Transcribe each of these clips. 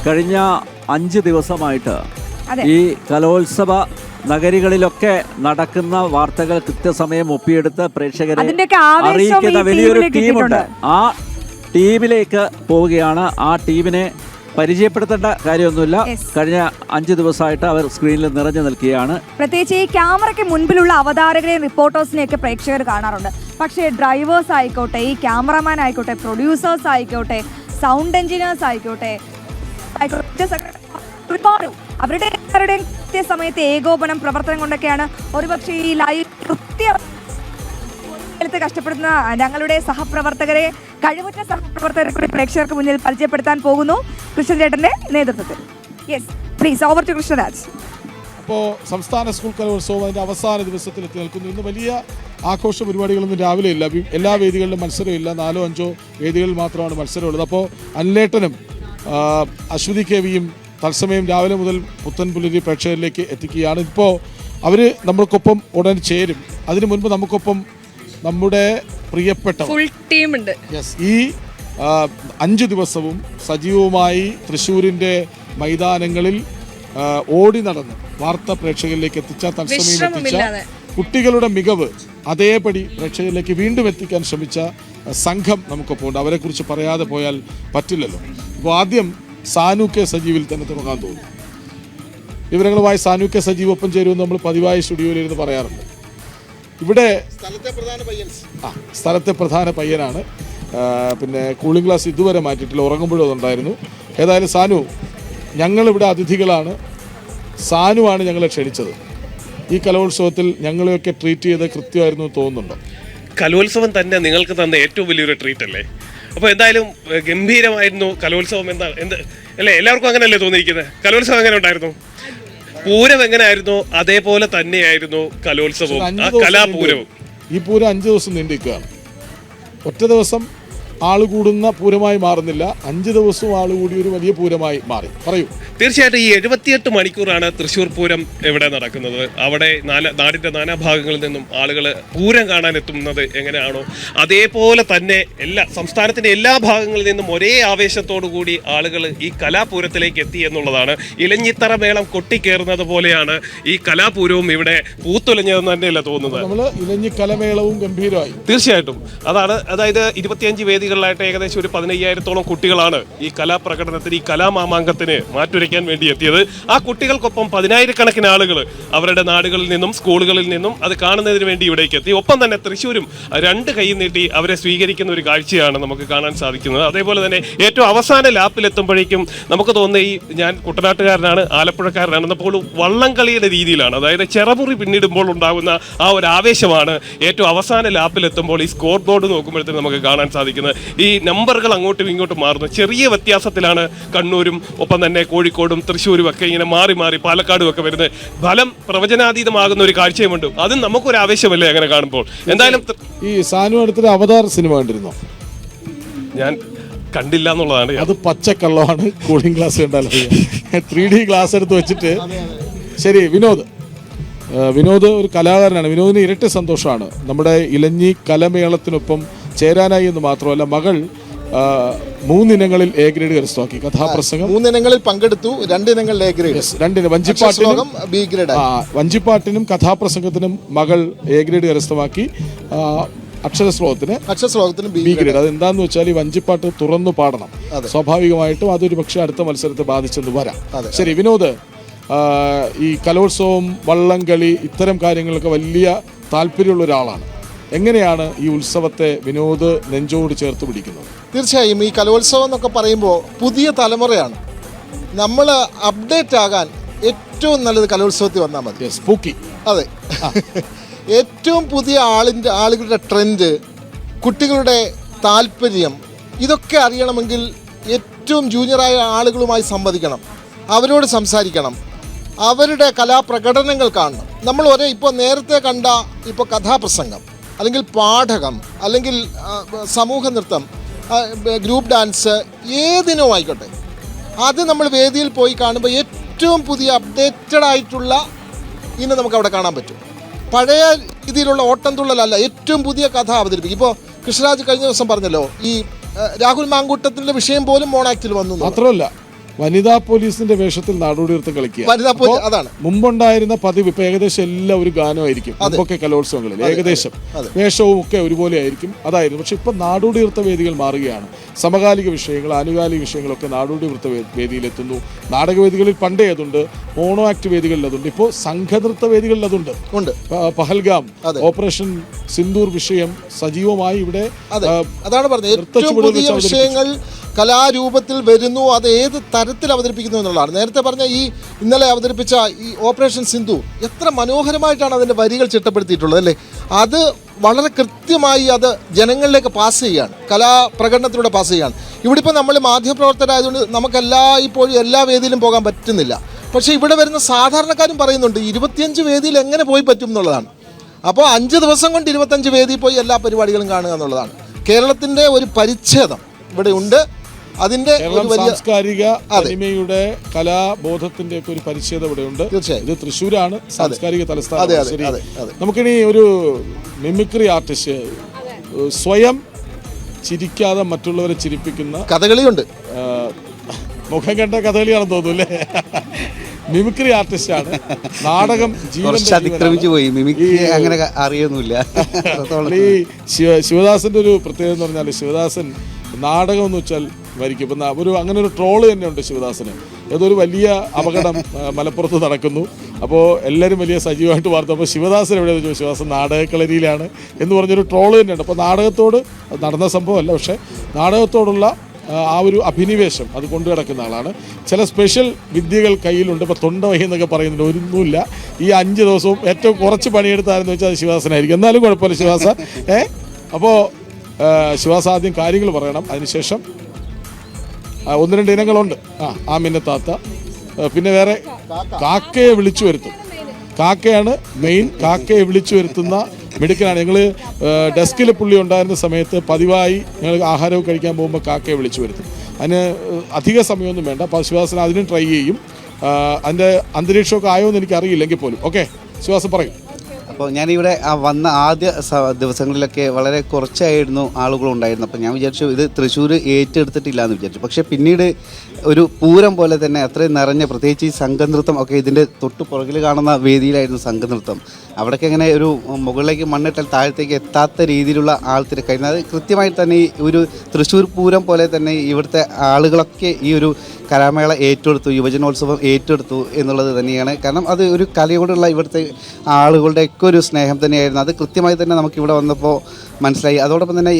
കഴിഞ്ഞ 5 ദിവസമായിട്ട് ഈ കലോത്സവ നഗരികളിലൊക്കെ നടക്കുന്ന വാർത്തകൾ കൃത്യസമയം ഒപ്പിയെടുത്ത് പ്രേക്ഷകരെ അറിയിക്കുന്ന വലിയൊരു ടീമുണ്ട്. ആ ടീമിലേക്ക് പോവുകയാണ്. ആ ടീമിനെ പരിചയപ്പെടുത്തേണ്ട കാര്യമൊന്നുമില്ല. കഴിഞ്ഞ 5 ദിവസമായിട്ട് അവർ സ്ക്രീനിൽ നിറഞ്ഞു നിൽക്കുകയാണ്. പ്രത്യേകിച്ച് ഈ ക്യാമറയ്ക്ക് മുൻപിലുള്ള അവതാരകരെയും റിപ്പോർട്ടേഴ്സിനെയൊക്കെ പ്രേക്ഷകർ കാണാറുണ്ട്. പക്ഷേ ഡ്രൈവേഴ്സ് ആയിക്കോട്ടെ, ഈ ക്യാമറമാൻ ആയിക്കോട്ടെ, പ്രൊഡ്യൂസേഴ്സ് ആയിക്കോട്ടെ, സൗണ്ട് എഞ്ചിനീയേഴ്സ് ആയിക്കോട്ടെ, ഒരുപാട് അവരുടെ കൃത്യസമയത്ത് ഏകോപനം പ്രവർത്തനം കൊണ്ടൊക്കെയാണ് ഒരുപക്ഷെ ഈ ലൈവ് കഷ്ടപ്പെടുന്ന ഞങ്ങളുടെ സഹപ്രവർത്തകരെ, കഴിവുറ്റ സഹപ്രവർത്തകരെ കൂടി പ്രേക്ഷകർക്ക് മുന്നിൽ പരിചയപ്പെടുത്താൻ പോകുന്നു കൃഷ്ണൻ ചേട്ടന്റെ നേതൃത്വത്തിൽ. Yes please, over to Krishnaraj. അപ്പോൾ സംസ്ഥാന സ്കൂൾ കലോത്സവം അതിൻ്റെ അവസാന ദിവസത്തിൽ എത്തി നിൽക്കുന്നു. ഇന്ന് വലിയ ആഘോഷ പരിപാടികളൊന്നും രാവിലെ ഇല്ല. എല്ലാ വേദികളിലും മത്സരമില്ല. 4-5 വേദികളിൽ മാത്രമാണ് മത്സരമുള്ളത്. അപ്പോൾ അനിലേട്ടനും അശ്വതി കെവിയും തത്സമയം രാവിലെ മുതൽ പുത്തൻപുലരി പ്രേക്ഷകരിലേക്ക് എത്തിക്കുകയാണ്. ഇപ്പോൾ അവർ നമ്മൾക്കൊപ്പം ഉടൻ ചേരും. അതിനു മുൻപ് നമുക്കൊപ്പം നമ്മുടെ പ്രിയപ്പെട്ട ഫുൾ ടീമുണ്ട്. ഈ 5 ദിവസവും സജീവമായി തൃശ്ശൂരിൻ്റെ മൈതാനങ്ങളിൽ ഓടി നടന്ന് വാർത്താ പ്രേക്ഷകരിലേക്ക് എത്തിച്ച തത്സമയം എത്തിച്ച കുട്ടികളുടെ മികവ് അതേപടി പ്രേക്ഷകരിലേക്ക് വീണ്ടും എത്തിക്കാൻ ശ്രമിച്ച സംഘം നമുക്കൊപ്പം ഉണ്ട്. അവരെക്കുറിച്ച് പറയാതെ പോയാൽ പറ്റില്ലല്ലോ. അപ്പോൾ ആദ്യം സാനു കെ സജീവിൽ തന്നെ തുടങ്ങാൻ തോന്നുന്നു. വിവരങ്ങളുമായി സാനു കെ സജീവ് ഒപ്പം ചേരുമെന്ന് നമ്മൾ പതിവായി സ്റ്റുഡിയോയിലിരുന്ന് പറയാറുണ്ട്. ഇവിടെ സ്ഥലത്തെ പ്രധാന പയ്യനാണ്. പിന്നെ കൂളിംഗ് ഗ്ലാസ് ഇതുവരെ മാറ്റിയിട്ടില്ല, ഉറങ്ങുമ്പോഴും അതുണ്ടായിരുന്നു. ഏതായാലും സാനു, ഞങ്ങളിവിടെ അതിഥികളാണ്. സാനുവാണ് ഞങ്ങളെ ക്ഷണിച്ചത്. ഈ കലോത്സവത്തിൽ ഞങ്ങളെയൊക്കെ ട്രീറ്റ് ചെയ്ത് കൃത്യമായിരുന്നു തോന്നുന്നുണ്ടോ? കലോത്സവം തന്നെ നിങ്ങൾക്ക് തന്ന ഏറ്റവും വലിയൊരു ട്രീറ്റ് അല്ലേ? അപ്പോൾ എന്തായാലും ഗംഭീരമായിരുന്നു കലോത്സവം. അല്ലേ, എല്ലാവർക്കും അങ്ങനെയല്ലേ തോന്നിയിരിക്കുന്നത്? കലോത്സവം എങ്ങനെ ഉണ്ടായിരുന്നു? പൂരം എങ്ങനെയായിരുന്നു? അതേപോലെ തന്നെയായിരുന്നു കലോത്സവവും, ആ കലാപൂരവും. ഈ പൂരം 5 ദിവസം നീണ്ടിരിക്കുകയാണ്. ഒറ്റ ദിവസം ആള് കൂടുന്ന പൂരമായി മാറുന്നില്ല, 5 ദിവസവും ആള് കൂടി ഒരു വലിയ പൂരമായി മാറി. പറയൂ. തീർച്ചയായിട്ടും ഈ 78 മണിക്കൂറാണ് തൃശ്ശൂർ പൂരം ഇവിടെ നടക്കുന്നത്. അവിടെ നാടിൻ്റെ നാനാഭാഗങ്ങളിൽ നിന്നും ആളുകൾ പൂരം കാണാൻ എത്തുന്നത് എങ്ങനെയാണോ അതേപോലെ തന്നെ സംസ്ഥാനത്തിൻ്റെ എല്ലാ ഭാഗങ്ങളിൽ നിന്നും ഒരേ ആവേശത്തോടു കൂടി ആളുകൾ ഈ കലാപൂരത്തിലേക്ക് എത്തി എന്നുള്ളതാണ്. ഇലഞ്ഞിത്തറ മേളം കൊട്ടിക്കേറുന്നത് പോലെയാണ് ഈ കലാപൂരവും ഇവിടെ പൂത്തുലഞ്ഞതെന്ന് തന്നെയല്ല തോന്നുന്നത്. നമ്മൾ ഇലഞ്ഞിക്കലമേളവും ഗംഭീരമായി. തീർച്ചയായിട്ടും അതായത് 25 വേദികളിലായിട്ട് ഏകദേശം ഒരു 15,000-ഓളം കുട്ടികളാണ് ഈ കലാപ്രകടനത്തിന്, ഈ കലാമാമാങ്കത്തിന് മാറ്റുരയ്ക്കാൻ വേണ്ടി എത്തിയത്. ആ കുട്ടികൾക്കൊപ്പം 10,000-കണക്കിന് ആളുകൾ അവരുടെ നാടുകളിൽ നിന്നും സ്കൂളുകളിൽ നിന്നും അത് കാണുന്നതിന് വേണ്ടി ഇവിടേക്ക് എത്തി. ഒപ്പം തന്നെ തൃശ്ശൂരും 2 കൈ നീട്ടി അവരെ സ്വീകരിക്കുന്ന ഒരു കാഴ്ചയാണ് നമുക്ക് കാണാൻ സാധിക്കുന്നത്. അതേപോലെ തന്നെ ഏറ്റവും അവസാന ലാപ്പിലെത്തുമ്പോഴേക്കും നമുക്ക് തോന്നുന്ന ഞാൻ കുട്ടനാട്ടുകാരനാണ്, ആലപ്പുഴക്കാരനാണെന്നപ്പോൾ വള്ളംകളിയുടെ രീതിയിലാണ്, അതായത് ചെറമുറി പിന്നിടുമ്പോൾ ഉണ്ടാകുന്ന ആ ഒരു ആവേശമാണ് ഏറ്റവും അവസാന ലാപ്പിലെത്തുമ്പോൾ ഈ സ്കോർ ബോർഡ് നോക്കുമ്പോഴത്തേക്കും നമുക്ക് കാണാൻ സാധിക്കുന്നത്. ഈ നമ്പറുകൾ അങ്ങോട്ടും ഇങ്ങോട്ടും മാറുന്നു. ചെറിയ വ്യത്യാസത്തിലാണ് കണ്ണൂരും ഒപ്പം തന്നെ കോഴിക്കോടും തൃശ്ശൂരും ഒക്കെ ഇങ്ങനെ മാറി പാലക്കാടും ഒക്കെ വരുന്നത്. ഫലം പ്രവചനാതീതമാകുന്ന ഒരു കാഴ്ചയുമുണ്ട്. അതും നമുക്കൊരു ആവേശമല്ലേ അങ്ങനെ കാണുമ്പോൾ. എന്തായാലും ഈ സാനു അടുത്തൊരു അവതാർ സിനിമ കണ്ടിരുന്നോ? ഞാൻ കണ്ടില്ല എന്നുള്ളതാണ്. അത് പച്ചക്കള്ളമാണ്. കൂളിംഗ് ഗ്ലാസ് കണ്ടാൽ 3D ഗ്ലാസ് എടുത്ത് വെച്ചിട്ട്. ശരി, വിനോദ് ഒരു കലാകാരനാണ്. വിനോദിന് ഇരട്ടി സന്തോഷമാണ് നമ്മുടെ ഇലഞ്ഞി കലമേളത്തിനൊപ്പം ചേരാനായി എന്ന് മാത്രമല്ല, മകൾ 3 ഇനങ്ങളിൽ A ഗ്രേഡ് കരസ്ഥമാക്കി. കഥാപ്രസംഗം 3 ഇനങ്ങളിൽ പങ്കെടുത്തു, 2 ഇനങ്ങളിൽ A ഗ്രേഡ്. 2 വഞ്ചിപ്പാട്ടിനും കഥാപ്രസംഗത്തിനും മകൾ A ഗ്രേഡ് കരസ്ഥമാക്കി. അക്ഷരശ്ലോകത്തിന് B ഗ്രേഡ്. അതെന്താന്ന് വെച്ചാൽ ഈ വഞ്ചിപ്പാട്ട് തുറന്നു പാടണം. സ്വാഭാവികമായിട്ടും അതൊരു പക്ഷേ അടുത്ത മത്സരത്തെ ബാധിച്ചെന്ന് വരാം. ശരി വിനോദ്, ഈ കലോത്സവം, വള്ളംകളി, ഇത്തരം കാര്യങ്ങളൊക്കെ വലിയ താല്പര്യമുള്ള ഒരാളാണ്. എങ്ങനെയാണ് ഈ ഉത്സവത്തെ വിനോദ് നെഞ്ചോട് ചേർത്ത് പിടിക്കുന്നത്? തീർച്ചയായും ഈ കലോത്സവം എന്നൊക്കെ പറയുമ്പോൾ പുതിയ തലമുറയാണ്. നമ്മൾ അപ്ഡേറ്റ് ആകാൻ ഏറ്റവും നല്ലത് കലോത്സവത്തിൽ വന്നാൽ മതി. സ്പൂക്കി. അതെ, ഏറ്റവും പുതിയ ആളുകളുടെ ട്രെൻഡ്, കുട്ടികളുടെ താല്പര്യം, ഇതൊക്കെ അറിയണമെങ്കിൽ ഏറ്റവും ജൂനിയറായ ആളുകളുമായി സംവദിക്കണം, അവരോട് സംസാരിക്കണം, അവരുടെ കലാപ്രകടനങ്ങൾ കാണണം. നമ്മൾ ഇപ്പോൾ നേരത്തെ കണ്ട കഥാപ്രസംഗം, അല്ലെങ്കിൽ പാഠകം, അല്ലെങ്കിൽ സമൂഹ നൃത്തം, ഗ്രൂപ്പ് ഡാൻസ്, ഏതിനോ ആയിക്കോട്ടെ, അത് നമ്മൾ വേദിയിൽ പോയി കാണുമ്പോൾ ഏറ്റവും പുതിയ അപ്ഡേറ്റഡ് ആയിട്ടുള്ള ഇന്ന് നമുക്ക് അവിടെ കാണാൻ പറ്റും. പഴയ രീതിയിലുള്ള ഓട്ടം തുള്ളലല്ല, ഏറ്റവും പുതിയ കഥ അവതരിപ്പിക്കും. ഇപ്പോൾ കൃഷ്ണരാജ് കഴിഞ്ഞ ദിവസം പറഞ്ഞല്ലോ, ഈ രാഹുൽ മാങ്കൂട്ടത്തിൻ്റെ വിഷയം പോലും മോണാക്റ്റിൽ വന്നു. മാത്രമല്ല വനിതാ പോലീസിന്റെ വേഷത്തിൽ നാടോടിനൃത്തം കളിക്കുക. അതാണ് മുമ്പുണ്ടായിരുന്ന പതിവ് ഇപ്പൊ ഏകദേശം എല്ലാം ഒരു ഗാനമായിരിക്കും. മുമ്പൊക്കെ കലോത്സവങ്ങളിൽ ഏകദേശം വേഷവും ഒക്കെ ഒരുപോലെ ആയിരിക്കും, അതായിരുന്നു. പക്ഷെ ഇപ്പൊ നാടോടി നൃത്ത വേദികൾ മാറുകയാണ്. സമകാലിക വിഷയങ്ങൾ, ആനുകാലിക വിഷയങ്ങളൊക്കെ നാടോടി നൃത്ത വേദിയിലെത്തുന്നു. നാടകവേദികളിൽ പണ്ടേ അതുണ്ട്, മോണോ ആക്ട് വേദികളിൽ അതുണ്ട്, ഇപ്പോൾ സംഘനൃത്ത വേദികളിൽ അതുണ്ട്. പഹൽഗാം, ഓപ്പറേഷൻ സിന്ദൂർ വിഷയം സജീവമായി ഇവിടെ. അതാണ് പറഞ്ഞത്, ഏറ്റവും പുതിയ വിഷയങ്ങൾ കലാരൂപത്തിൽ വരുന്നു. അത് ഏത് തരത്തിൽ അവതരിപ്പിക്കുന്നു എന്നുള്ളതാണ്. നേരത്തെ പറഞ്ഞ ഇന്നലെ അവതരിപ്പിച്ച ഈ ഓപ്പറേഷൻ സിന്ധു എത്ര മനോഹരമായിട്ടാണ് അതിൻ്റെ വരികൾ ചിട്ടപ്പെടുത്തിയിട്ടുള്ളത് അല്ലേ. അത് വളരെ കൃത്യമായി അത് ജനങ്ങളിലേക്ക് പാസ് ചെയ്യുകയാണ്, കലാപ്രകടനത്തിലൂടെ പാസ് ചെയ്യുകയാണ്. ഇവിടെ ഇപ്പോൾ നമ്മൾ മാധ്യമപ്രവർത്തകരായതുകൊണ്ട് ഇപ്പോഴും എല്ലാ വേദിയിലും പോകാൻ പറ്റുന്നില്ല. പക്ഷേ ഇവിടെ വരുന്ന സാധാരണക്കാരും പറയുന്നുണ്ട് 25 വേദിയിൽ എങ്ങനെ പോയി പറ്റും എന്നുള്ളതാണ്. അപ്പോൾ 5 ദിവസം കൊണ്ട് 25 വേദിയിൽ പോയി എല്ലാ പരിപാടികളും കാണുക എന്നുള്ളതാണ്. കേരളത്തിൻ്റെ ഒരു പരിച്ഛേദം ഇവിടെ ഉണ്ട്. അതിന്റെ സാംസ്കാരിക തനിമയുടെ കലാബോധത്തിന്റെ ഒക്കെ ഒരു പരിച്ഛേദം ഇവിടെ ഉണ്ട്. ഇത് തൃശ്ശൂരാണ് സാംസ്കാരിക തലസ്ഥാനം. നമുക്കിനി ഒരു മിമിക്രി ആർട്ടിസ്റ്റ്, സ്വയം ചിരിക്കാതെ മറ്റുള്ളവരെ ചിരിപ്പിക്കുന്ന കഥകളിയുണ്ട്. മുഖം കണ്ട കഥകളിയാണെന്ന് തോന്നുന്നു അല്ലേ? മിമിക്രി ആർട്ടിസ്റ്റാണ്. നാടകം അതിക്രമിച്ചു പോയി, മിമിക്രി അങ്ങനെ അറിയൊന്നുമില്ല. ഈ ശിവദാസന്റെ ഒരു പ്രത്യേകത എന്ന് പറഞ്ഞാൽ, ശിവദാസൻ നാടകം എന്ന് വെച്ചാൽ വരിക്കും. ഇപ്പം അങ്ങനെ ഒരു ട്രോള് തന്നെ ഉണ്ട് ശിവദാസന്. ഏതൊരു വലിയ അപകടം മലപ്പുറത്ത് നടക്കുന്നു, അപ്പോൾ എല്ലാവരും വലിയ സജീവമായിട്ട് വാർത്ത. അപ്പോൾ ശിവദാസൻ എവിടെയെന്ന് ചോദിച്ചു, ശിവദാസൻ നാടകക്കളരിയിലാണ് എന്ന് പറഞ്ഞൊരു ട്രോള് തന്നെയുണ്ട്. അപ്പോൾ നാടകത്തോട് നടന്ന സംഭവമല്ല, പക്ഷേ നാടകത്തോടുള്ള ആ ഒരു അഭിനിവേശം അത് കൊണ്ടു കിടക്കുന്ന ആളാണ്. ചില സ്പെഷ്യൽ വിദ്യകൾ കയ്യിലുണ്ട്. ഇപ്പോൾ തൊണ്ട വഹി എന്നൊക്കെ പറയുന്നുണ്ട്. ഒന്നുമില്ല, ഈ 5 ദിവസവും ഏറ്റവും കുറച്ച് പണിയെടുത്താരെന്ന് വെച്ചാൽ അത് ശിവദാസനായിരിക്കും. എന്നാലും കുഴപ്പമില്ല ശിവദാസ. അപ്പോൾ ശിവദാസ ആദ്യം കാര്യങ്ങൾ പറയണം, അതിനുശേഷം 1-2 ഇനങ്ങളുണ്ട്. ആമിൻ്റെ താത്ത, പിന്നെ വേറെ കാക്കയെ വിളിച്ചു വരുത്തും. കാക്കയാണ് മെയിൻ. കാക്കയെ വിളിച്ചു വരുത്തുന്ന മിടുക്കനാണ്. ഞങ്ങൾ ഡെസ്കിൽ പുള്ളി ഉണ്ടായിരുന്ന സമയത്ത് പതിവായി ഞങ്ങൾ ആഹാരമൊക്കെ കഴിക്കാൻ പോകുമ്പോൾ കാക്കയെ വിളിച്ചു വരുത്തും. അതിന് അധിക സമയമൊന്നും വേണ്ട. അപ്പോൾ ശിവദാസൻ അതിനും ട്രൈ ചെയ്യും. അതിൻ്റെ അന്തരീക്ഷമൊക്കെ ആയോ എന്ന് എനിക്കറിയില്ലെങ്കിൽ പോലും. ഓക്കെ, ശിവദാസൻ പറയും. അപ്പോൾ ഞാനിവിടെ വന്ന ആദ്യ ദിവസങ്ങളിലൊക്കെ വളരെ കുറച്ചായിരുന്നു ആളുകളുണ്ടായിരുന്നു. അപ്പോൾ ഞാൻ വിചാരിച്ചു ഇത് തൃശ്ശൂർ ഏറ്റെടുത്തിട്ടില്ല എന്ന് വിചാരിച്ചു. പക്ഷേ പിന്നീട് ഒരു പൂരം പോലെ തന്നെ അത്രയും നിറഞ്ഞ, പ്രത്യേകിച്ച് ഈ സംഘനൃത്തം ഒക്കെ ഇതിൻ്റെ തൊട്ട് പുറകിൽ കാണുന്ന വേദിയിലായിരുന്നു സംഘനൃത്തം. അവിടേക്ക് ഇങ്ങനെ ഒരു മുകളിലേക്ക് മണ്ണിട്ടാൽ താഴത്തേക്ക് എത്താത്ത രീതിയിലുള്ള ആൾത്തിരക്കായിരുന്നു. അത് കൃത്യമായി തന്നെ ഈ ഒരു തൃശ്ശൂർ പൂരം പോലെ തന്നെ ഇവിടുത്തെ ആളുകളൊക്കെ ഈ ഒരു കലാമേള ഏറ്റെടുത്തു, യുവജനോത്സവം ഏറ്റെടുത്തു എന്നുള്ളത് തന്നെയാണ്. കാരണം അത് ഒരു കലയോടുള്ള ഇവിടുത്തെ ആളുകളുടെയൊക്കെ ഒരു സ്നേഹം തന്നെയായിരുന്നു. അത് കൃത്യമായി തന്നെ നമുക്കിവിടെ വന്നപ്പോൾ മനസ്സിലായി. അതോടൊപ്പം തന്നെ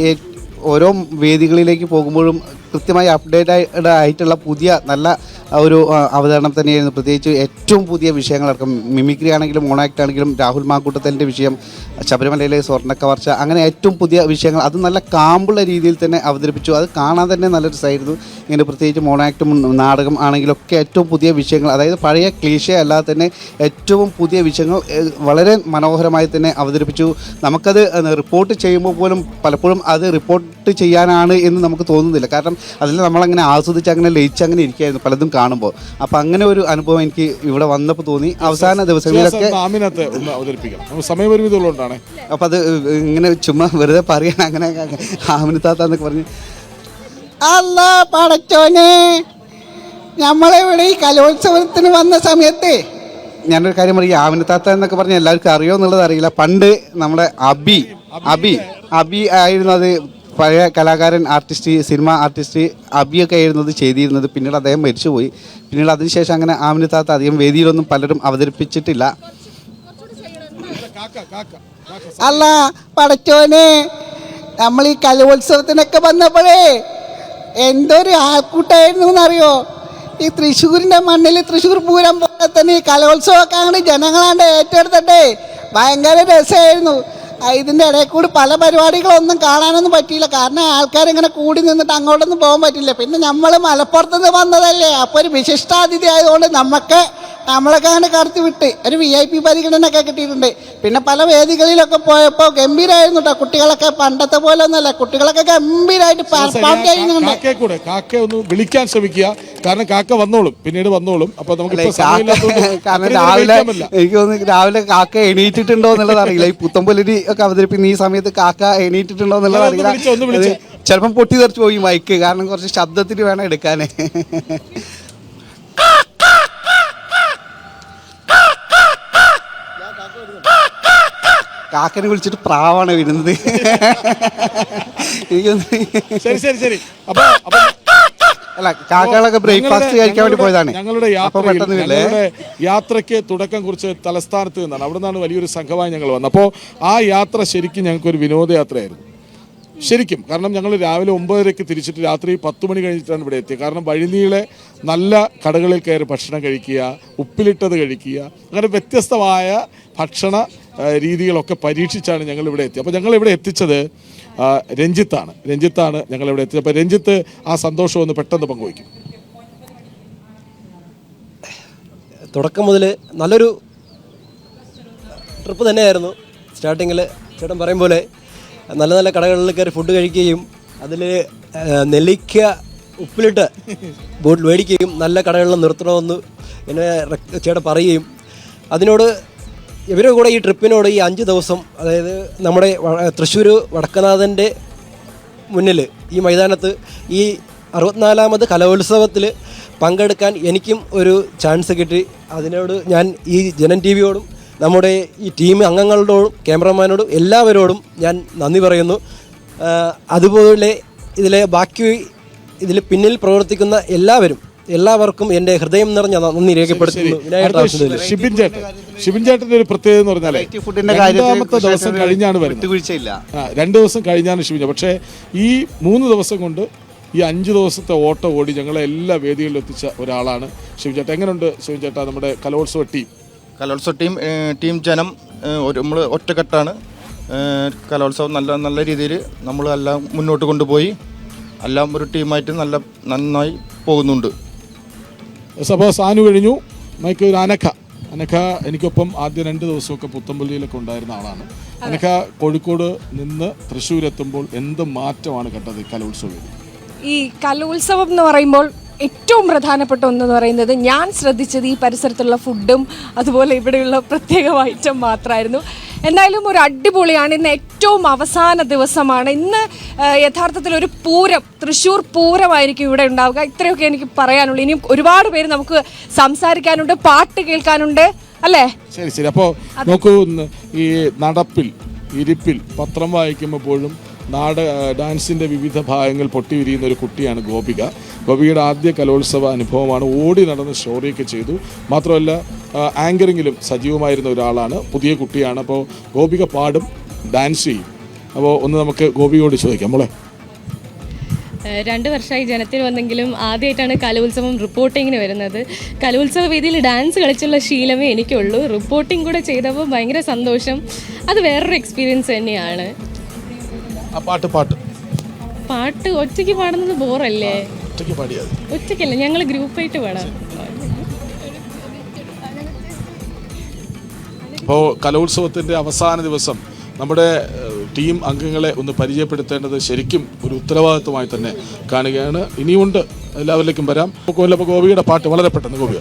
ഓരോ വേദികളിലേക്ക് പോകുമ്പോഴും കൃത്യമായി അപ്ഡേറ്റഡ് ആയിട്ടുള്ള പുതിയ നല്ല ഒരു അവതരണം തന്നെയായിരുന്നു. പ്രത്യേകിച്ച് ഏറ്റവും പുതിയ വിഷയങ്ങളടക്കം മിമിക്രി ആണെങ്കിലും മോണാക്ട് ആണെങ്കിലും രാഹുൽ മാങ്കൂട്ടത്തലിൻ്റെ വിഷയം, ശബരിമലയിലെ സ്വർണ്ണക്കവർച്ച, അങ്ങനെ ഏറ്റവും പുതിയ വിഷയങ്ങൾ അത് നല്ല കാമ്പുള്ള രീതിയിൽ തന്നെ അവതരിപ്പിച്ചു. അത് കാണാൻ തന്നെ നല്ലൊരു രസമായിരുന്നു. ഇങ്ങനെ പ്രത്യേകിച്ച് മോണാക്റ്റും നാടകം ആണെങ്കിലൊക്കെ ഏറ്റവും പുതിയ വിഷയങ്ങൾ, അതായത് പഴയ ക്ലീഷേ അല്ലാതെ തന്നെ ഏറ്റവും പുതിയ വിഷയങ്ങൾ വളരെ മനോഹരമായി തന്നെ അവതരിപ്പിച്ചു. നമുക്കത് റിപ്പോർട്ട് ചെയ്യുമ്പോൾ പോലും പലപ്പോഴും അത് റിപ്പോർട്ട് ചെയ്യാനാണ് എന്ന് നമുക്ക് തോന്നുന്നില്ല. കാരണം അതിൽ നമ്മളങ്ങനെ ആസ്വദിച്ച് അങ്ങനെ ലയിച്ച് അങ്ങനെ ഇരിക്കുകയായിരുന്നു പലതും കാണുമ്പോൾ. അപ്പം അങ്ങനെ ഒരു അനുഭവം എനിക്ക് ഇവിടെ വന്നപ്പോൾ തോന്നി. അവസാന ദിവസങ്ങളിലൊക്കെ സമയപരിമിതികളുണ്ടാണ്. അപ്പം അത് ഇങ്ങനെ ചുമ്മാ വെറുതെ പറയാൻ അങ്ങനെ ആമിനത്താത്തന്നൊക്കെ പറഞ്ഞ്, അല്ല പടച്ചോനെ, നമ്മളിവിടെ ഈ കലോത്സവത്തിന് വന്ന സമയത്ത് ഞാനൊരു കാര്യം പറയും. ആമിനത്താത്ത എന്നൊക്കെ പറഞ്ഞാൽ എല്ലാവർക്കും അറിയോ എന്നുള്ളത് അറിയില്ല. പണ്ട് നമ്മുടെ അബി ആയിരുന്നു അത്, പഴയ കലാകാരൻ, ആർട്ടിസ്റ്റ്, സിനിമ ആർട്ടിസ്റ്റ് അബിയൊക്കെ ആയിരുന്നു അത് ചെയ്തിരുന്നത്. പിന്നീട് അദ്ദേഹം മരിച്ചുപോയി. പിന്നീട് അതിനുശേഷം അങ്ങനെ ആമിനത്താത്ത അധികം വേദിയിലൊന്നും പലരും അവതരിപ്പിച്ചിട്ടില്ല. അല്ല പടച്ചോനെ, നമ്മൾ ഈ കലോത്സവത്തിനൊക്കെ വന്നപ്പോഴേ എന്തൊരു ആൾക്കൂട്ടായിരുന്നു എന്നറിയോ. ഈ തൃശ്ശൂരിൻ്റെ മണ്ണിൽ തൃശ്ശൂർ പൂരം പോലെ തന്നെ ഈ കലോത്സവമൊക്കെ അങ്ങനെ ജനങ്ങളാണ്ട് ഏറ്റെടുത്തിട്ടേ ഭയങ്കര രസമായിരുന്നു. ഇതിൻ്റെ ഇടയിൽ കൂടി പല പരിപാടികളൊന്നും കാണാനൊന്നും പറ്റിയില്ല. കാരണം ആൾക്കാരിങ്ങനെ കൂടി നിന്നിട്ട് അങ്ങോട്ടൊന്നും പോകാൻ പറ്റില്ല. പിന്നെ നമ്മൾ മലപ്പുറത്തുനിന്ന് വന്നതല്ലേ, അപ്പോൾ ഒരു വിശിഷ്ടാതിഥി ആയതുകൊണ്ട് നമ്മളൊക്കെ അങ്ങനെ കടത്തി വിട്ട് ഒരു VIP പരിഗണനയൊക്കെ കിട്ടിയിട്ടുണ്ട്. പിന്നെ പല വേദികളിലൊക്കെ പോയപ്പോൾ ഗംഭീരമായിരുന്നു കേട്ടോ. കുട്ടികളൊക്കെ പണ്ടത്തെ പോലെ ഒന്നുമല്ല, കുട്ടികളൊക്കെ ഗംഭീരമായിട്ട് പെർഫോം ചെയ്യുന്നുണ്ട്. കാക്കയെ ഒന്ന് വിളിക്കാൻ ശ്രമിക്കുക, കാരണം കാക്ക വന്നോളും, പിന്നീട് വന്നോളും. അപ്പോൾ നമുക്ക് കാരണം രാവിലെ എനിക്ക് തോന്നുന്നു രാവിലെ കാക്ക എണീറ്റിട്ടുണ്ടോ എന്നുള്ളത് അറിയില്ല. ഈ പുത്തമ്പുലരി ഒക്കെ അവതരിപ്പിക്കുന്ന ഈ സമയത്ത് കാക്ക എണീറ്റിട്ടുണ്ടോ എന്നുള്ളത് അറിയില്ല. ചിലപ്പം പൊട്ടിത്തെറിച്ച് പോയി മൈക്ക്, കാരണം കുറച്ച് ശബ്ദത്തിൽ വേണം എടുക്കാനേ. കാക്കനെ വിളിച്ചിട്ട് പ്രാവാണ് വരുന്നത്. ശരി ശരി ശരി. അപ്പൊ അല്ല, കാക്കകളൊക്കെ ബ്രേക്ക്ഫാസ്റ്റ് കഴിക്കാൻ വേണ്ടി പോയതാണ്. ഞങ്ങളുടെ യാത്രയ്ക്ക് തുടക്കം കുറിച്ച് തലസ്ഥാനത്ത് നിന്നാണ്. അവിടെ നിന്നാണ് വലിയൊരു സംഘമായി ഞങ്ങൾ വന്നത്. അപ്പോൾ ആ യാത്ര ശരിക്കും ഞങ്ങൾക്കൊരു വിനോദയാത്രയായിരുന്നു ശരിക്കും. കാരണം ഞങ്ങൾ രാവിലെ 9:30 തിരിച്ചിട്ട് രാത്രി 10 മണി കഴിഞ്ഞിട്ടാണ് ഇവിടെ എത്തിയത്. കാരണം വഴിനീളെ നല്ല കടകളിൽ കയറി ഭക്ഷണം കഴിക്കുക, ഉപ്പിലിട്ടത് കഴിക്കുക, അങ്ങനെ വ്യത്യസ്തമായ ഭക്ഷണ രീതികളൊക്കെ പരീക്ഷിച്ചാണ് ഞങ്ങൾ ഇവിടെ എത്തിയത്. അപ്പോൾ ഞങ്ങളിവിടെ എത്തിച്ചത് രഞ്ജിത്താണ് ഞങ്ങളിവിടെ എത്തിയത്. അപ്പോൾ രഞ്ജിത്ത് ആ സന്തോഷം ഒന്ന് പെട്ടെന്ന് പങ്കുവയ്ക്കും. തുടക്കം മുതൽ നല്ലൊരു ട്രിപ്പ് തന്നെയായിരുന്നു. സ്റ്റാർട്ടിങ്ങിൽ ചേട്ടൻ പറയും പോലെ നല്ല നല്ല കടകളിൽ കയറി ഫുഡ് കഴിക്കുകയും അതിൽ നെല്ലിക്ക ഉപ്പിലിട്ട് ബോട്ടിൽ മേടിക്കുകയും നല്ല കടകളിൽ നിർത്തണമെന്ന് എന്നെ ചേട്ടൻ പറയുകയും അതിനോട് ഇവരുടെ കൂടെ ഈ ട്രിപ്പിനോട് ഈ 5 ദിവസം, അതായത് നമ്മുടെ തൃശ്ശൂർ വടക്കനാഥൻ്റെ മുന്നിൽ ഈ മൈതാനത്ത് ഈ 64ാമത് കലോത്സവത്തിൽ പങ്കെടുക്കാൻ എനിക്കും ഒരു ചാൻസ് കിട്ടി. അതിനോട് ഞാൻ ഈ ജനൻ ടി വിയോടും നമ്മുടെ ഈ ടീം അംഗങ്ങളോടും ക്യാമറമാനോടും എല്ലാവരോടും ഞാൻ നന്ദി പറയുന്നു. അതുപോലെ ഇതിൽ പിന്നിൽ പ്രവർത്തിക്കുന്ന എല്ലാവർക്കും എൻ്റെ ഹൃദയം നിറഞ്ഞ നന്ദി രേഖപ്പെടുത്തുന്നു. ഷിബിൻ ചേട്ടൻ്റെ ഒരു പ്രത്യേകത എന്ന് പറഞ്ഞാൽ 2 ദിവസം കഴിഞ്ഞാണ് വരുന്നത്. 2 ദിവസം കഴിഞ്ഞാണ് ഷിബിൻ. പക്ഷേ ഈ 3 ദിവസം കൊണ്ട് ഈ 5 ദിവസത്തെ ഓട്ടം ഓടി ഞങ്ങളെ എല്ലാ വേദികളിലും എത്തിച്ച ഒരാളാണ് ഷിബിൻ ചേട്ടൻ. എങ്ങനെയുണ്ട് ഷിബിൻ ചേട്ടാ നമ്മുടെ കലോത്സവ ടീം ജനം നമ്മൾ ഒറ്റക്കെട്ടാണ്. കലോത്സവം നല്ല രീതിയിൽ നമ്മൾ എല്ലാം മുന്നോട്ട് കൊണ്ടുപോയി എല്ലാം ഒരു ടീമായിട്ട് നന്നായി പോകുന്നുണ്ട്. അപ്പോൾ സാനു കഴിഞ്ഞു. മൈക്ക് ഒരു അനഘ എനിക്കൊപ്പം ആദ്യ 2 ദിവസമൊക്കെ പുത്തമ്പള്ളിയിലൊക്കെ ഉണ്ടായിരുന്ന ആളാണ്. അനഘ കോഴിക്കോട് നിന്ന് തൃശ്ശൂർ എത്തുമ്പോൾ എന്ത് മാറ്റമാണ് കണ്ടത് കലോത്സവം? ഈ കലോത്സവം എന്ന് പറയുമ്പോൾ ഏറ്റവും പ്രധാനപ്പെട്ട ഒന്നെന്ന് പറയുന്നത് ഞാൻ ശ്രദ്ധിച്ചത് ഈ പരിസരത്തുള്ള ഫുഡും അതുപോലെ ഇവിടെയുള്ള പ്രത്യേക ഐറ്റം മാത്രമായിരുന്നു. എന്തായാലും ഒരു അടിപൊളിയാണ്. ഇന്ന് ഏറ്റവും അവസാന ദിവസമാണ്. ഇന്ന് യഥാർത്ഥത്തിൽ ഒരു പൂരം, തൃശ്ശൂർ പൂരമായിരിക്കും ഇവിടെ ഉണ്ടാവുക. ഇത്രയൊക്കെ എനിക്ക് പറയാനുള്ളൂ. ഇനിയും ഒരുപാട് പേര് നമുക്ക് സംസാരിക്കാനുണ്ട്, പാട്ട് കേൾക്കാനുണ്ട്, അല്ലേ? ശരി. അപ്പോൾ നോക്കൂ, ഈ നടപ്പിൽ ഇരിപ്പിൽ പത്രം വായിക്കുമ്പോഴും ഡാൻസിൻ്റെ വിവിധ ഭാഗങ്ങൾ പൊട്ടി വിരിയുന്ന ഒരു കുട്ടിയാണ് ഗോപികയുടെ ആദ്യ കലോത്സവ അനുഭവമാണ്. ഓടി നടന്ന് സ്റ്റോറിയൊക്കെ ചെയ്തു. മാത്രമല്ല ആങ്കറിങ്ങിലും സജീവമായിരുന്ന ഒരാളാണ്. പുതിയ കുട്ടിയാണ്. അപ്പോൾ ഗോപിക പാടും, ഡാൻസ് ചെയ്യും. അപ്പോൾ ഒന്ന് നമുക്ക് ഗോപികയോട് ചോദിക്കാം. മോളെ, 2 വർഷമായി ജനത്തിൽ വന്നെങ്കിലും ആദ്യമായിട്ടാണ് കലോത്സവം റിപ്പോർട്ടിങ്ങിന് വരുന്നത്. കലോത്സവ വേദിയിൽ ഡാൻസ് കളിച്ചുള്ള ശീലമേ എനിക്കുള്ളൂ. റിപ്പോർട്ടിംഗ് കൂടെ ചെയ്തപ്പോൾ ഭയങ്കര സന്തോഷം. അത് വേറൊരു എക്സ്പീരിയൻസ് തന്നെയാണ്. പാട്ട് ഒറ്റയ്ക്ക് പാടുന്നത് ബോറല്ലേ? ഒറ്റയ്ക്കല്ല, ഞങ്ങൾ ഗ്രൂപ്പായിട്ട് പാടാം. അപ്പോൾ കലോത്സവത്തിൻ്റെ അവസാന ദിവസം നമ്മുടെ ടീം അംഗങ്ങളെ ഒന്ന് പരിചയപ്പെടുത്തേണ്ടത് ശരിക്കും ഒരു ഉത്തരവാദിത്വമായി തന്നെ കാണുകയാണ്. ഇനിയുണ്ട്, എല്ലാവരിലേക്കും വരാം. അപ്പോൾ ഗോപിയുടെ പാട്ട് വളരെ പെട്ടെന്ന്. ഗോപിക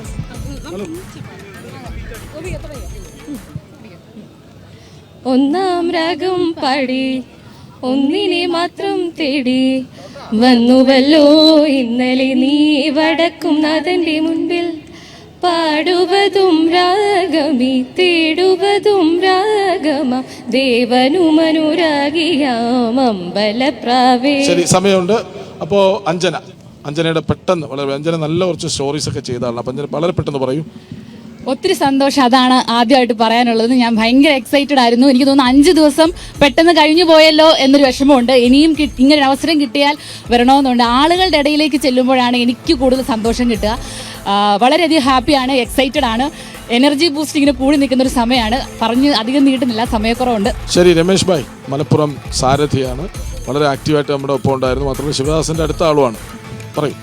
ഒന്നാം രാഗം പാടി ഒന്നിനെ മാത്രം തേടി വന്നുവല്ലോ ഇന്നലെ നീ വടക്കും നാഥന്റെ മുൻപിൽ പാടുവതും രാഗമി തേടുവതും രാഗമ ദേവനുമനുരാഗിയാം അമ്പലപ്രാവേ. ശരി, സമയമുണ്ട്. അപ്പോൾ അഞ്ജനയുടെ പെട്ടെന്ന് അഞ്ജന നല്ല കുറച്ച് സ്റ്റോറീസ് ഒക്കെ ചെയ്തതാണ്. അപ്പം അഞ്ജന വളരെ പെട്ടെന്ന് പറയൂ. ഒത്തിരി സന്തോഷം, അതാണ് ആദ്യമായിട്ട് പറയാനുള്ളത്. ഞാൻ ഭയങ്കര എക്സൈറ്റഡ് ആയിരുന്നു. എനിക്ക് തോന്നുന്നു 5 ദിവസം പെട്ടെന്ന് കഴിഞ്ഞു പോയല്ലോ എന്നൊരു വിഷമമുണ്ട്. ഇനിയും ഇങ്ങനൊരു അവസരം കിട്ടിയാൽ വരണമെന്നുണ്ട്. ആളുകളുടെ ഇടയിലേക്ക് ചെല്ലുമ്പോഴാണ് എനിക്ക് കൂടുതൽ സന്തോഷം കിട്ടുക. വളരെയധികം ഹാപ്പിയാണ്, എക്സൈറ്റഡ് ആണ്. എനർജി ബൂസ്റ്റ് ഇങ്ങനെ കൂടി നിൽക്കുന്ന ഒരു സമയമാണ്. പറഞ്ഞ് അധികം നീട്ടുന്നില്ല, സമയക്കുറവുണ്ട്. ശരി, രമേശ് ഭായ് മലപ്പുറം സാരഥിയാണ്. വളരെ ആക്റ്റീവായിട്ട് നമ്മുടെ ഒപ്പം ഉണ്ടായിരുന്നു. മാത്രമല്ല ശിവദാസൻ്റെ അടുത്ത ആളുമാണ്. പറയും.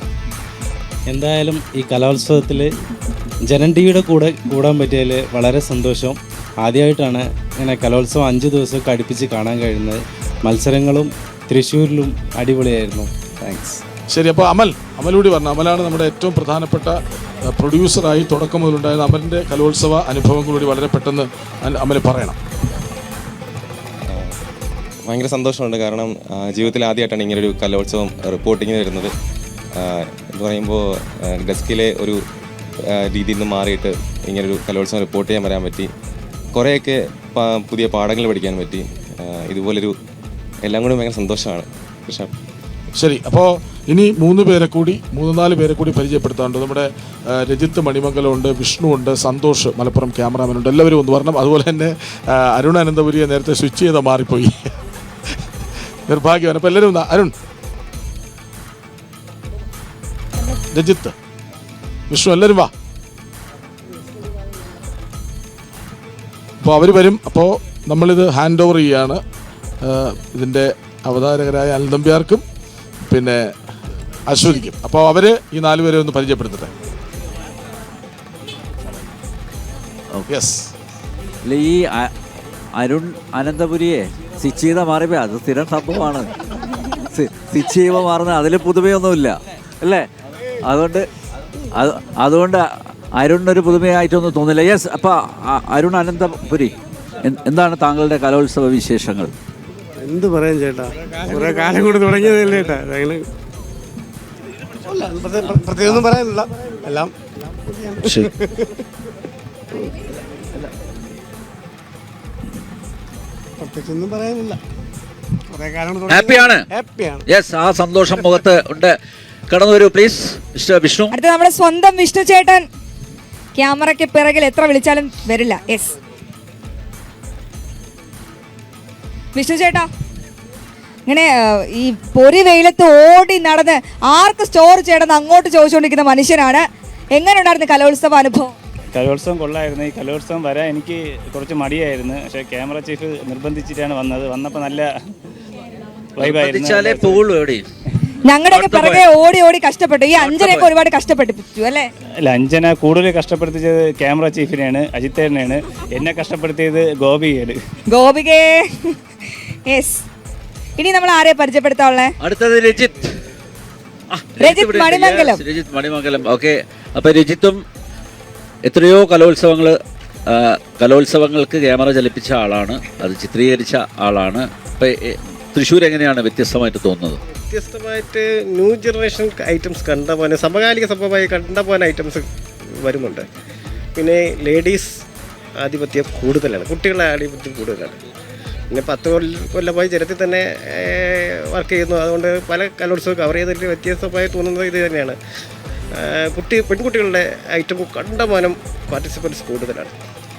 എന്തായാലും ഈ കലോത്സവത്തിൽ ജനൻ ടി വിയുടെ കൂടാൻ പറ്റിയതിൽ വളരെ സന്തോഷം. ആദ്യമായിട്ടാണ് ഇങ്ങനെ കലോത്സവം 5 ദിവസമൊക്കെ അടുപ്പിച്ച് കാണാൻ കഴിയുന്നത്. മത്സരങ്ങളും തൃശ്ശൂരിലും അടിപൊളിയായിരുന്നു. താങ്ക്സ്. ശരി, അപ്പോൾ അമലൂടി പറഞ്ഞു. അമലാണ് നമ്മുടെ ഏറ്റവും പ്രധാനപ്പെട്ട പ്രൊഡ്യൂസറായി തുടക്കം മുതലുണ്ടായിരുന്ന. അമലിൻ്റെ കലോത്സവ അനുഭവങ്ങളൂടി വളരെ പെട്ടെന്ന് അമൽ പറയണം. ഭയങ്കര സന്തോഷമുണ്ട്. കാരണം ജീവിതത്തിൽ ആദ്യമായിട്ടാണ് ഇങ്ങനൊരു കലോത്സവം റിപ്പോർട്ടിങ്ങിന് വരുന്നത്. എന്ന് പറയുമ്പോൾ ഡെസ്കിലെ ഒരു രീതിയിൽ നിന്ന് മാറിയിട്ട് ഇങ്ങനൊരു കലോത്സവം റിപ്പോർട്ട് ചെയ്യാൻ വരാൻ പറ്റി. കുറേയൊക്കെ പുതിയ പാഠങ്ങൾ പഠിക്കാൻ പറ്റി. ഇതുപോലൊരു എല്ലാം കൂടി ഭയങ്കര സന്തോഷമാണ്. ശരി, അപ്പോൾ ഇനി 3 പേരെ കൂടി 3-4 പേരെ കൂടി പരിചയപ്പെടുത്താറുണ്ട്. നമ്മുടെ രജിത്ത് മണിമംഗലമുണ്ട്, വിഷ്ണു ഉണ്ട്, സന്തോഷ് മലപ്പുറം ക്യാമറാമാനുണ്ട്. എല്ലാവരും ഒന്ന് വരണം. അതുപോലെ തന്നെ അരുൺ അനന്തപുരിയെ നേരത്തെ സ്വിച്ച് ചെയ്ത് മാറിപ്പോയി, നിർഭാഗ്യമാണ്. അപ്പോൾ എല്ലാവരും ഒന്ന്, അരുൺ, രജിത്ത്, വിഷ്ണു, എല്ലാവരും വാ. അപ്പോൾ അവർ വരും. അപ്പോൾ നമ്മളിത് ഹാൻഡ് ഓവർ ചെയ്യുകയാണ് ഇതിൻ്റെ അവതാരകരായ അൽദമ്പ്യാർക്കും പിന്നെ അശ്വതിക്കും. അപ്പോൾ അവർ ഈ 4 പേരെ ഒന്ന് പരിചയപ്പെടുത്തട്ടെ. യെസ്. ഈ അരുൺ അനന്തപുരിയെ സ്വിച്ച് ചെയ്താൽ മാറിപ്പോയി, അത് സ്ഥിരം സംഭവമാണ്. സ്വിച്ച് ചെയ്യുമ്പോൾ മാറുന്നത് അതിൽ പുതുമയൊന്നുമില്ല അല്ലേ? അതുകൊണ്ട് അരുണിനൊരു പുതുമയായിട്ടൊന്നും തോന്നില്ല. യെസ്. അപ്പോൾ അരുൺ അനന്തപുരി, എന്താണ് താങ്കളുടെ കലോത്സവ വിശേഷങ്ങൾ? എന്ത് പറയാൻ ചേട്ടാ, കുറെ കാലം കൊണ്ട് തുടങ്ങിയതല്ലേ ചേട്ടാ. പ്രത്യേകം പറയാനില്ല, എല്ലാം പ്രത്യേകിച്ചൊന്നും പറയാനില്ല. ഹാപ്പിയാണ്. യെസ്, ആ സന്തോഷം മുഖത്ത് ഉണ്ട്. കടന്നു വരൂ പ്ലീസ് മിസ്റ്റർ വിഷ്ണു. അടുത്ത നമ്മുടെ സ്വന്തം വിഷ്ണു ചേട്ടൻ ക്യാമറയ്ക്ക് പിറകിൽ എത്ര വിളിച്ചാലും വരില്ല. യെസ്, വിഷ്ണു ചേട്ടാ, ഇങ്ങനെ ഈ പൊരി വെയിലത്ത് ഓടി നടന്ന് ആർക്ക് സ്റ്റോർ ചെയ്യണമെന്ന് അങ്ങോട്ട് ചോദിച്ചുകൊണ്ടിരിക്കുന്ന മനുഷ്യനാണ്. എങ്ങനെ ഉണ്ടായിരുന്നു കലോത്സവ അനുഭവം? കലോത്സവം കൊള്ളായിരുന്നു. ഈ കലോത്സവം വരാൻ എനിക്ക് കുറച്ച് മടിയായിരുന്നു, പക്ഷേ ക്യാമറ ചീഫ് നിർബന്ധിച്ചിട്ടാണ് വന്നത്. വന്നപ്പോൾ നല്ല വൈബായിരുന്നു. ഞങ്ങളുടെയൊക്കെ പിറകെ ഓടി ഓടി കഷ്ടപ്പെട്ടു. ഈ അഞ്ജനയൊക്കെ ഒരുപാട് കഷ്ടപ്പെട്ടിപ്പിച്ചു അല്ലേ? അല്ല, അഞ്ജന കൂടുതൽ കഷ്ടപ്പെടുത്തിയത് ക്യാമറ ചീഫിനെയാണ്, അജിത്തേനാണ്. എന്നെ കഷ്ടപ്പെടുത്തിയത് ഗോപികയാണ്. ഗോപികേ. യെസ്. ഇനി നമ്മൾ ആരെ പരിചയപ്പെടുത്താവുള്ളേ? അടുത്തത് രജിത്ത് മണിമംഗലം. രജിത്ത് മണിമംഗലം. ഓക്കെ. അപ്പൊ രജിത്തും എത്രയോ കലോത്സവങ്ങൾക്ക് ക്യാമറ ചലിപ്പിച്ച ആളാണ്, അത് ചിത്രീകരിച്ച ആളാണ്. അപ്പൊ തൃശ്ശൂർ എങ്ങനെയാണ് വ്യത്യസ്തമായിട്ട് തോന്നുന്നത്? വ്യത്യസ്തമായിട്ട് ന്യൂ ജനറേഷൻ ഐറ്റംസ് കണ്ട പോലെ, സമകാലിക സംഭവമായി കണ്ട പോലെ ഐറ്റംസ് വരുന്നുണ്ട്. പിന്നെ ലേഡീസ് ആധിപത്യം കൂടുതലാണ്, കുട്ടികളുടെ ആധിപത്യം കൂടുതലാണ്. പിന്നെ 10 കൊല്ലമായി ജനത്തിൽ തന്നെ വർക്ക് ചെയ്യുന്നു. അതുകൊണ്ട് പല കലോത്സവം കവർ ചെയ്തതിൽ വ്യത്യസ്തമായി തോന്നുന്നത് ഇത് തന്നെയാണ്. പെൺകുട്ടികളുടെ ഐറ്റം കണ്ടമാനം പാർട്ടിസിപ്പൻസ് കൂടുതലാണ്.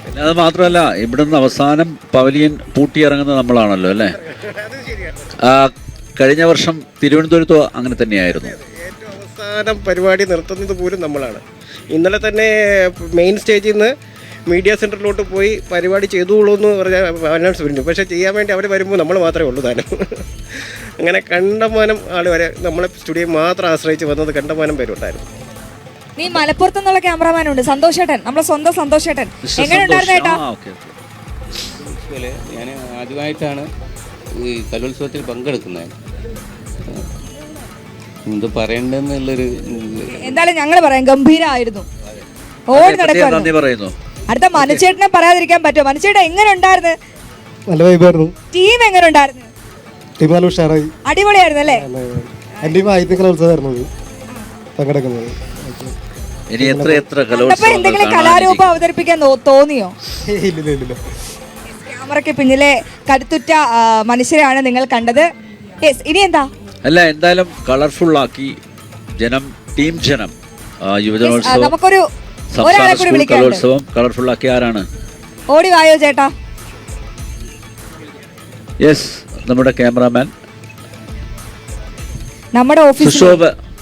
പിന്നെ അത് മാത്രമല്ല, ഇവിടുന്ന് അവസാനം പവലിയൻ പൂട്ടിയിറങ്ങുന്നത് നമ്മളാണല്ലോ അല്ലേ? കഴിഞ്ഞ വർഷം തിരുവനന്തപുരത്ത് അങ്ങനെ തന്നെയായിരുന്നു. ഏറ്റവും അവസാനം പരിപാടി നിർത്തുന്നത് പോലും നമ്മളാണ്. ഇന്നലെ തന്നെ മെയിൻ സ്റ്റേജിൽ നിന്ന് മീഡിയ സെൻറ്ററിലോട്ട് പോയി പരിപാടി ചെയ്തോളൂ എന്ന് പറഞ്ഞാൽ അനൗൺസ്മെൻറ്റ്, പക്ഷേ ചെയ്യാൻ വേണ്ടി അവർ വരുമ്പോൾ നമ്മൾ മാത്രമേ ഉള്ളൂ താനും. അങ്ങനെ കണ്ടമാനം ആൾ വരെ നമ്മളെ സ്റ്റുഡിയോ മാത്രം ആശ്രയിച്ച് വന്നത് കണ്ടമാനം പേരുണ്ടായിരുന്നു. നീ മലപ്പുറത്ത് നിന്നുള്ള ക്യാമറമാനുണ്ട് സന്തോഷേട്ടൻ, നമ്മളെ സ്വന്തം സന്തോഷേട്ടൻ. എങ്ങനെ ഉണ്ടായിരുന്നു ഏട്ടാ? ഞാൻ ആദ്യമായിട്ടാണ് ഈ കലോത്സവത്തിൽ പങ്കെടുക്കുന്നത്. എന്ത് പറയണ്ടെന്നുള്ളൊരു എന്തായാലും ഞങ്ങൾ പറയാം, ഗംഭീരമായിരുന്നു, ഓടി നടക്കുവായിരുന്നു. അടുത്ത മനുചേട്ടനെ പറയാതിരിക്കാൻ പറ്റുമോ? മനുചേട്ടൻ എങ്ങനെ ഉണ്ടായിരുന്നു? നല്ല വൈബായിരുന്നു. ടീം എങ്ങനെ ഉണ്ടായിരുന്നു? ടീം നല്ല ഉഷാറായി, അടിപൊളിയായിരുന്നു അല്ലേ? എൻ്റെ ആദ്യത്തെ കലോത്സവമായിരുന്നു പങ്കെടുക്കുന്നത്. ഇനി എന്തെങ്കിലും കലാരൂപം അവതരിപ്പിക്കാൻ തോന്നിയോ? ക്യാമറയ്ക്ക് പിന്നിലെ കരുത്തുറ്റ മനുഷ്യരാണ് നിങ്ങൾ കണ്ടത്. ഇനി എന്താ? അല്ല, എന്തായാലും കളർഫുൾ ആക്കി ജനം, ടീം ജനം യുവജനോത്സവം, നമുക്കൊരു സംസ്ഥാന സ്കൂൾ കലോത്സവം കളർഫുൾ ആക്കി ആരാണ്? ഓടി വായോ ചേട്ടാ. യെസ്, നമ്മുടെ ക്യാമറാമാൻ, നമ്മുടെ ഓഫീസിൽ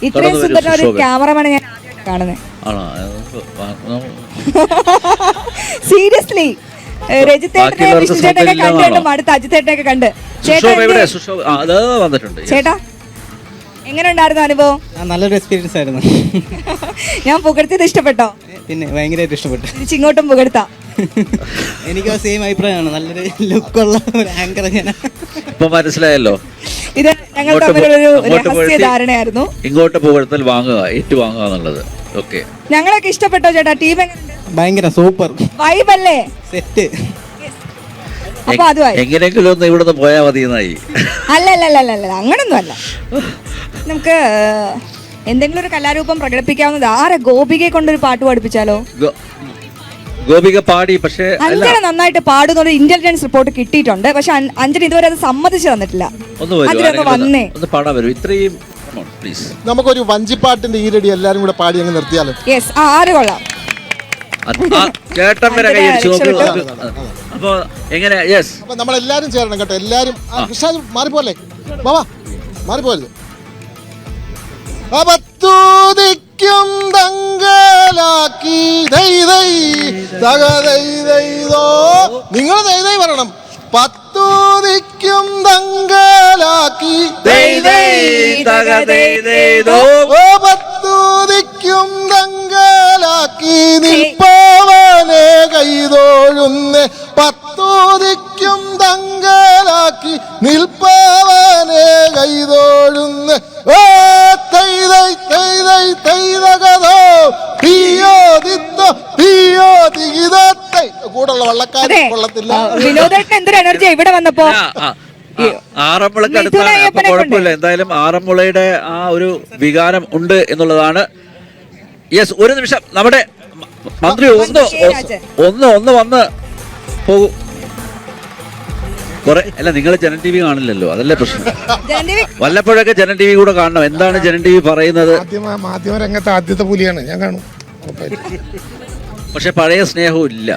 ഇത്രയും സുന്ദരമായ ഒരു ക്യാമറമാനെ ഞാൻ ആദ്യമായിട്ട് കാണുന്നത്. സീരിയസ്ലി, രജിത്തേട്ടനെ വിഷ്ണുചേട്ടനെ കണ്ടിട്ടും അടുത്ത അജിത്തേട്ടനെയൊക്കെ കണ്ട്. ചേട്ടാ എങ്ങനെ ഉണ്ടായിരുന്നു അനുഭവം? നല്ലൊരു എക്സ്പീരിയൻസ് ആയിരുന്നു. ഞാൻ പുകഴ്ത്തിയത് ഇഷ്ടപ്പെട്ടോ? പിന്നെ ഭയങ്കരമായിട്ട് ഇഷ്ടപ്പെട്ടു. തിരിച്ചിങ്ങോട്ടും പുകഴ്ത്താം. എനിക്ക് സെയിം അഭിപ്രായമാണ്. നല്ലൊരു ലുക്കുള്ള ഒരു ആങ്കർ. ഇപ്പൊ മനസ്സിലായല്ലോ, ഇത് ഞങ്ങൾ തമ്മിലൊരു രഹസ്യ ധാരണയായിരുന്നു. ഇങ്ങോട്ട് പുകഴ്ത്തൽ വാങ്ങുക, ഏറ്റുവാങ്ങുക എന്നുള്ളത്. ഓക്കെ, ഞങ്ങളൊക്കെ ഇഷ്ടപ്പെട്ടോ ചേട്ടാ? ടീം എങ്ങനെയുണ്ട്? ഭയങ്കര സൂപ്പർ വൈബല്ലേ? സെറ്റ്. അപ്പൊ അതുമായി എങ്ങനെയെങ്കിലും ഒന്ന് ഇവിടുന്ന് പോയാൽ മതി എന്നായി. അല്ല, അങ്ങനൊന്നും അല്ല. നമുക്ക് എന്തെങ്കിലും ഒരു കലാരൂപം പ്രകടിപ്പിക്കാവുന്നത്. ആരെ ഗോപികയെ കൊണ്ടൊരു പാട്ട് പഠിപ്പിച്ചാലോ? ഗോപിക പാടി, പക്ഷേ അഞ്ജന നന്നായിട്ട് പാടുന്ന ഇന്റലിജൻസ് റിപ്പോർട്ട് കിട്ടിയിട്ടുണ്ട്. പക്ഷെ അഞ്ജന ഇതുവരെ അത് സമ്മതിച്ചു തന്നിട്ടില്ല. അതിലൊന്ന് വന്നേ, ഒന്ന് പാടാൻ വരും. ഇത്രയും പ്ലീസ്. നമുക്കൊരു വഞ്ചിപ്പാട്ടിന്റെ ഈരടി എല്ലാരും കൂടെ പാടി അങ്ങ് നിർത്തിയാലോ? യെസ്, ആര് കൊള്ളാം. ചേട്ടൻ വരെ കൈയടിച്ചു നോക്ക്. അപ്പൊ എങ്ങനെ? യെസ്, അപ്പൊ നമ്മളെല്ലാരും ചേരണം കേട്ടോ. എല്ലാരും കൃഷ്ണ മാറിപ്പോലെ, ബാബാ മാറിപ്പോലെ. അപത്തൂതിക്കും തങ്കലാക്കി നിങ്ങൾ ദൈ പറയണം. പത്തൂതിക്കും തങ്കലാക്കി പത്തൂതിക്കും തങ്കലാക്കി നിൽപ്പവനെ കൈതോഴുന്നേ. പത്തൂതിക്കും തങ്കലാക്കി നിൽപ്പവനെ കൈതോഴുന്നേ. കൂടുള്ള വള്ളക്കാരെ കൊള്ളത്തില്ല. വിനോദേട്ടൻ എന്തൊരു എനർജി ഇവിടെ വന്നപ്പോ. ആറന്മുളക്ക് അടുത്താണ്, അപ്പൊ കുഴപ്പമില്ല. എന്തായാലും ആറന്മുളയുടെ ആ ഒരു വികാരം ഉണ്ട് എന്നുള്ളതാണ്. യെസ്, ഒരു നിമിഷം നമ്മുടെ മന്ത്രി ഒന്ന് വന്ന് പോകും. കുറെ അല്ല, നിങ്ങൾ ജനൻ ടി വി കാണില്ലല്ലോ, അതല്ലേ പ്രശ്നം. വല്ലപ്പോഴൊക്കെ ജനൻ ടി വി കൂടെ കാണണം. എന്താണ് ജനൻ ടി വി പറയുന്നത്? മാധ്യമ രംഗത്തെ ആദ്യത്തെ പുലിയാണ് ഞാൻ കാണും. പക്ഷെ പഴയ സ്നേഹവും ഇല്ല.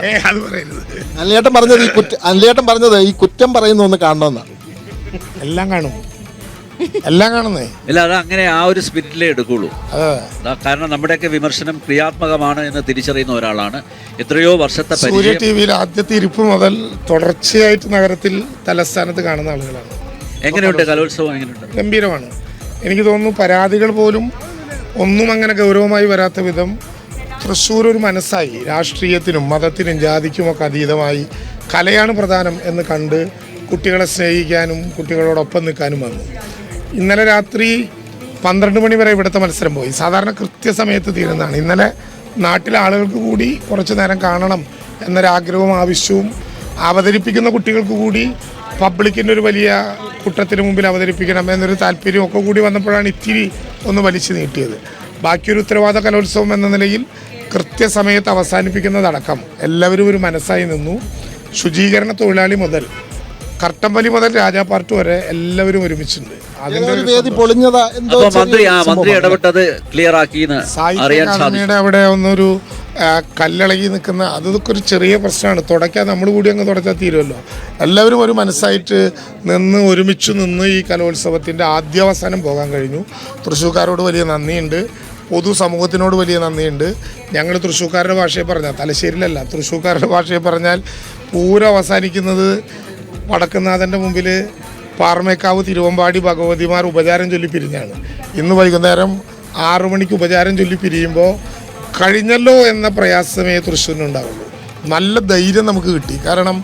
അനിലേട്ടൻ പറഞ്ഞത് ഈ കുറ്റം പറയുന്ന ഒന്ന് കാണണമെന്നാണ്. എല്ലാം കാണും, എല്ലാം കാണുന്നേ. ഇല്ല, അത് അങ്ങനെ ആ ഒരു സ്പിരിറ്റിലേ എടുക്കുള്ളൂ. കാരണം നമ്മുടെയൊക്കെ വിമർശനം ക്രിയാത്മകമാണ് എന്ന് തിരിച്ചറിയുന്ന ഒരാളാണ്. എത്രയോ വർഷത്തെ സൂര്യ ടി വിയിൽ ആദ്യത്തെ ഇരിപ്പ് മുതൽ തുടർച്ചയായിട്ട് നഗരത്തിൽ തലസ്ഥാനത്ത് കാണുന്ന ആളുകളാണ്. എങ്ങനെയുണ്ട് കലോത്സവം? എങ്ങനെയുണ്ട്? ഗംഭീരമാണ്. എനിക്ക് തോന്നുന്നു പരാതികൾ പോലും ഒന്നും അങ്ങനെ ഗൗരവമായി വരാത്ത വിധം തൃശ്ശൂർ ഒരു മനസ്സായി, രാഷ്ട്രീയത്തിനും മതത്തിനും ജാതിക്കുമൊക്കെ അതീതമായി കലയാണ് പ്രധാനം എന്ന് കണ്ട് കുട്ടികളെ സ്നേഹിക്കാനും കുട്ടികളോടൊപ്പം നിൽക്കാനും വന്നു. ഇന്നലെ രാത്രി 12 മണി വരെ ഇവിടുത്തെ മത്സരം പോയി. സാധാരണ കൃത്യസമയത്ത് തീരുന്നതാണ്. ഇന്നലെ നാട്ടിലെ ആളുകൾക്ക് കൂടി കുറച്ചു നേരം കാണണം എന്നൊരാഗ്രഹവും ആവശ്യവും, അവതരിപ്പിക്കുന്ന കുട്ടികൾക്ക് കൂടി പബ്ലിക്കിൻ്റെ ഒരു വലിയ കൂട്ടത്തിന് മുമ്പിൽ അവതരിപ്പിക്കണം എന്നൊരു താല്പര്യം ഒക്കെ കൂടി വന്നപ്പോഴാണ് ഇത്തിരി ഒന്ന് വലിച്ചു നീട്ടിയത്. ബാക്കിയൊരു ഉത്തരവാദ കലോത്സവം എന്ന നിലയിൽ കൃത്യസമയത്ത് അവസാനിപ്പിക്കുന്നതടക്കം എല്ലാവരും ഒരു മനസ്സായി നിന്നു. ശുചീകരണ തൊഴിലാളി മുതൽ കർട്ടമ്പലി മുതൽ രാജാപാർട്ട് വരെ എല്ലാവരും ഒരുമിച്ചുണ്ട്. സാഹിത്യ അവിടെ ഒന്നൊരു കല്ലിളകി നിൽക്കുന്ന അതൊക്കെ ഒരു ചെറിയ പ്രശ്നമാണ്. തുടയ്ക്കാൻ നമ്മൾ കൂടി അങ്ങ് തുടച്ചാൽ തീരുമല്ലോ. എല്ലാവരും ഒരു മനസ്സായിട്ട് നിന്ന് ഒരുമിച്ച് നിന്ന് ഈ കലോത്സവത്തിൻ്റെ ആദ്യാവസാനം പോകാൻ കഴിഞ്ഞു. തൃശ്ശൂർക്കാരോട് വലിയ നന്ദിയുണ്ട്, പൊതുസമൂഹത്തിനോട് വലിയ നന്ദിയുണ്ട്. ഞങ്ങൾ തൃശ്ശൂർക്കാരുടെ ഭാഷയെ പറഞ്ഞാൽ, തലശ്ശേരിയിലല്ല, തൃശ്ശൂർക്കാരുടെ ഭാഷയെ പറഞ്ഞാൽ പൂരം അവസാനിക്കുന്നത് വടക്കുന്നാഥൻ്റെ മുമ്പിൽ പാറമേക്കാവ് തിരുവമ്പാടി ഭഗവതിമാർ ഉപചാരം ചൊല്ലി പിരിഞ്ഞാണ്. ഇന്ന് വൈകുന്നേരം 6 മണിക്ക് ഉപചാരം ചൊല്ലി പിരിയുമ്പോൾ കഴിഞ്ഞല്ലോ എന്ന പ്രയാസമേ തൃശ്ശൂരിനുണ്ടാവുള്ളൂ. നല്ല ധൈര്യം നമുക്ക് കിട്ടി. കാരണം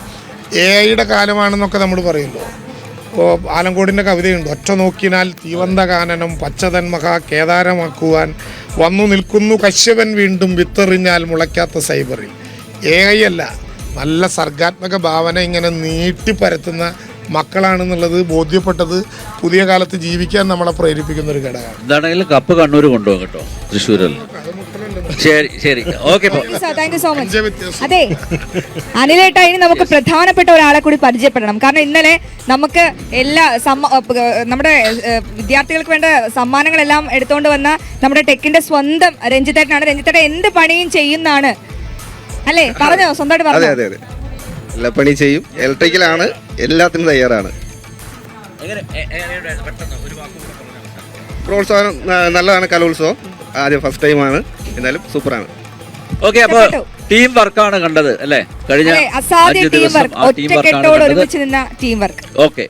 AI കാലമാണെന്നൊക്കെ നമ്മൾ പറയുമല്ലോ. ഇപ്പോൾ ആലങ്കോടിൻ്റെ കവിതയുണ്ട്, ഒറ്റ നോക്കിനാൽ തീവന്ത കാനനം പച്ചതന്മഹ കേദാരമാക്കുവാൻ വന്നു നിൽക്കുന്നു കശ്യപൻ വീണ്ടും വിത്തെറിഞ്ഞാൽ മുളയ്ക്കാത്ത സൈബറിൽ. AI അല്ല, നല്ല സർഗാത്മക ഭാവന ഇങ്ങനെ നീട്ടിപ്പരത്തുന്ന മക്കളാണെന്നുള്ളത് ബോധ്യപ്പെട്ടത് പുതിയ കാലത്ത് ജീവിക്കാൻ നമ്മളെ പ്രേരിപ്പിക്കുന്ന ഒരു ഘടകമാണ്. എന്താണെങ്കിലും കപ്പ് കണ്ണൂർ കൊണ്ടുപോകും കേട്ടോ, തൃശ്ശൂരിൽ. ശരി ശരി, okay. Thank you so much. അതെ അനിലേട്ടാ, ഇനി നമുക്ക് പ്രധാനപ്പെട്ട ഒരാളെ കൂടി പരിചയപ്പെടണം. കാരണം ഇന്നലെ നമുക്ക് എല്ലാ നമ്മുടെ വിദ്യാർത്ഥികൾക്ക് വേണ്ട സമ്മാനങ്ങളെല്ലാം എടുത്തുകൊണ്ട് വന്ന നമ്മുടെ ടെക്കിന്റെ സ്വന്തം രഞ്ജിത്തേട്ടനാണ്. രഞ്ജിത്തേട്ടൻ എന്ത് പണിയും ചെയ്യുന്നതാണ് അല്ലേ? പറഞ്ഞോ, സ്വന്തമായിട്ട് പറഞ്ഞു. അതെ അതെ, എല്ലാ പണി ചെയ്യും. ഇലക്ട്രിക്കലാണ്, എല്ലാത്തിനും തയ്യാറാണ്. പ്രോത്സാഹനം നല്ലതാണ്. കലോത്സവം ആദ്യം ഫസ്റ്റ് ടൈമാണ്, എന്നാലും സൂപ്പറാണ്. ഓക്കെ, അപ്പോൾ ടീം വർക്കാണ് കണ്ടത് അല്ലേ? കഴിഞ്ഞ അസാധ്യ ടീം വർക്ക്, ഒറ്റക്കെട്ടോട് ഒരുമിച്ച് നിന്ന ടീം വർക്ക്. ഓക്കെ.